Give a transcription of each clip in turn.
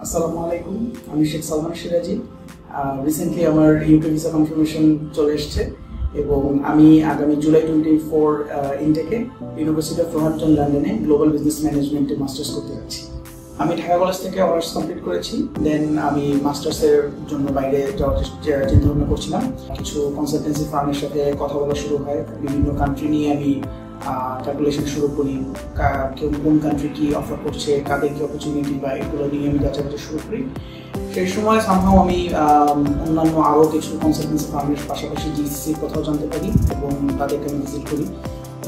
আসসালামু আলাইকুম, আমি শেখ সালমান সিরাজি। রিসেন্টলি আমার ইউকে ভিসা কনফার্মেশন চলে এসেছে এবং আমি আগামী জুলাই 24 ইনটেকে ইউনিভার্সিটি অফ রোহামপটন লন্ডনে গ্লোবাল বিজনেস ম্যানেজমেন্টে মাস্টার্স করতে যাচ্ছি। আমি ঢাকা কলেজ থেকে অনার্স কমপ্লিট করেছি। দেন আমি মাস্টার্সের জন্য বাইরে যাওয়ার চিন্তা ভাবনা করছিলাম। কিছু কনসালটেন্সি ফার্মের সাথে কথা বলা শুরু হয়, বিভিন্ন কান্ট্রি নিয়ে আমি ক্যালকুলেশন শুরু করি, কেউ কোন কান্ট্রি কি অফার করছে, কাদের কি অপরচুনিটি বা এগুলো নিয়ে আমি যাচাই শুরু করি। সেই সময় সামহাও আমি অন্যান্য আরও কিছু কনসালটেন্সি ফার্মের পাশাপাশি জিসিসির কথাও জানতে পারি এবং তাদেরকে আমি ভিজিট করি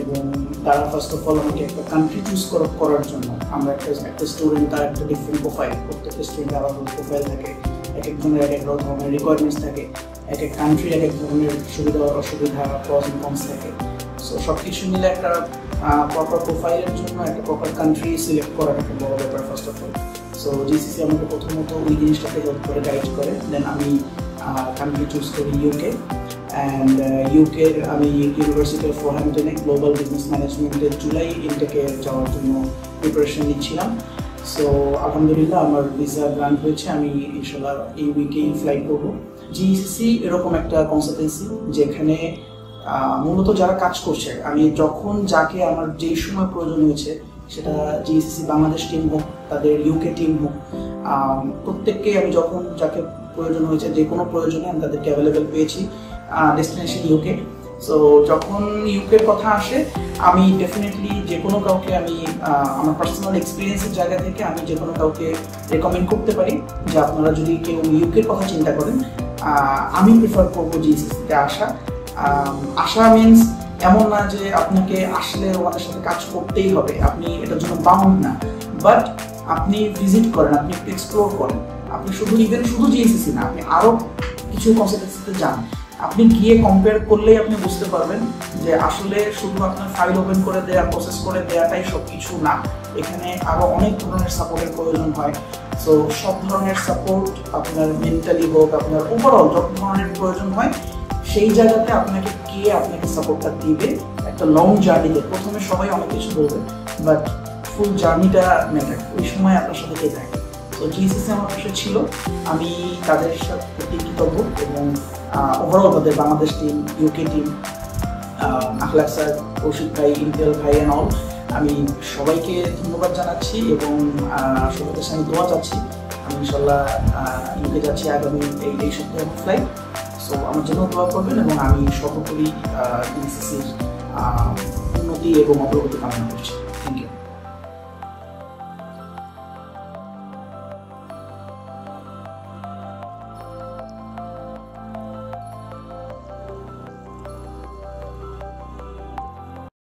এবং তারা ফার্স্ট অফ অল আমাকে একটা কান্ট্রি চুজ করার জন্য, আমরা একটা স্টুডেন্ট তার একটা ডিফারেন্ট প্রোফাইল, প্রত্যেকটা স্টুডেন্টের আলাদা প্রোফাইল থাকে, এক একজনের এক এক ধরনের রিকোয়ারমেন্টস থাকে, এক এক কান্ট্রির এক এক ধরনের সুবিধা অসুবিধা প্রস এন্ড কনস থাকে। সো সব কিছু মিলে একটা প্রপার প্রোফাইলের জন্য একটা প্রপার কান্ট্রি সিলেক্ট করার একটা বড় ব্যাপার first of all. So GCC আমাকে প্রথমত ওই জিনিসটাকে হেল্প করে, গাইড করে। দেন আমি কান্ট্রি চুজ করি ইউকে, অ্যান্ড ইউকের আমি ইউনিভার্সিটি অফ রোহামপটনে গ্লোবাল বিজনেস ম্যানেজমেন্টের জুলাই ইনটেকে যাওয়ার জন্য প্রিপারেশন নিচ্ছিলাম। সো আলহামদুলিল্লাহ আমার ভিসা গ্রান্ট হয়েছে, আমি ইনশাল্লাহ এই উইকেই ফ্লাইট করবো। জিসিসি এরকম একটা কনসালটেন্সি যেখানে মূলত যারা কাজ করছে, আমি যখন যাকে আমার যেই সময় প্রয়োজন হয়েছে, সেটা জিসিসি বাংলাদেশ টিম হোক, তাদের ইউকে টিম হোক, প্রত্যেককে আমি যখন যাকে প্রয়োজন হয়েছে, যে কোনো প্রয়োজনে আমি তাদেরকে অ্যাভেলেবেল পেয়েছি ডেস্টিনেশন ইউকে। সো যখন ইউকের কথা আসে, আমি ডেফিনেটলি যে কোনো কাউকে আমি আমার পার্সোনাল এক্সপিরিয়েন্সের জায়গা থেকে আমি যে কোনো কাউকে রেকমেন্ড করতে পারি যে আপনারা যদি কেউ ইউকের কথা চিন্তা করেন, আমি প্রিফার করবো জিসিসিতে আসা মিনস এমন না যে আপনাকে আসলে ওনাদের সাথে কাজ করতেই হবে, আপনি এটার জন্য বাউন্ড না, বাট আপনি ভিজিট করেন, আপনি একটু এক্সপ্লোর করেন, আপনি শুধু জিএসসি না, আপনি আরও কিছু কনসালটেন্সিতে যান। আপনি গিয়ে কম্পেয়ার করলেই আপনি বুঝতে পারবেন যে আসলে শুধু আপনার ফাইল ওপেন করে দেওয়া, প্রসেস করে দেওয়াটাই সব কিছু না, এখানে আরও অনেক ধরনের সাপোর্টের প্রয়োজন হয়। সো সব ধরনের সাপোর্ট, আপনার মেন্টালি হোক, আপনার ওভারঅল যত ধরনের প্রয়োজন হয়, সেই জায়গাতে আপনাকে গিয়ে আপনাকে সাপোর্টটা দিবে একটা লং জার্নিতে। প্রথমে সবাই অনেক কিছু বলবে, বাট ফুল জার্নিটা ম্যাটার, ওই সময় আপনার সাথে কে থাকে। তো জিসিসি আমার পাশে ছিল, আমি তাদের সাথে কৃতজ্ঞ এবং ওভারঅল তাদের বাংলাদেশ টিম, ইউকে টিম, আখলাক স্যার, কৌশিক ভাই, ইন্টেল ভাই অ্যান্ড অল, আমি সবাইকে ধন্যবাদ জানাচ্ছি এবং সবার কাছে আমি দোয়া চাচ্ছি। আমি ইনশাল্লাহ ইউকে যাচ্ছি আগামী এই সপ্তাহে আমার ফ্লাইট। সো আমার জন্য দোয়া করবেন এবং আমি সর্বোপরি জিসিসির উন্নতি এবং অগ্রগতি কামনা করছি।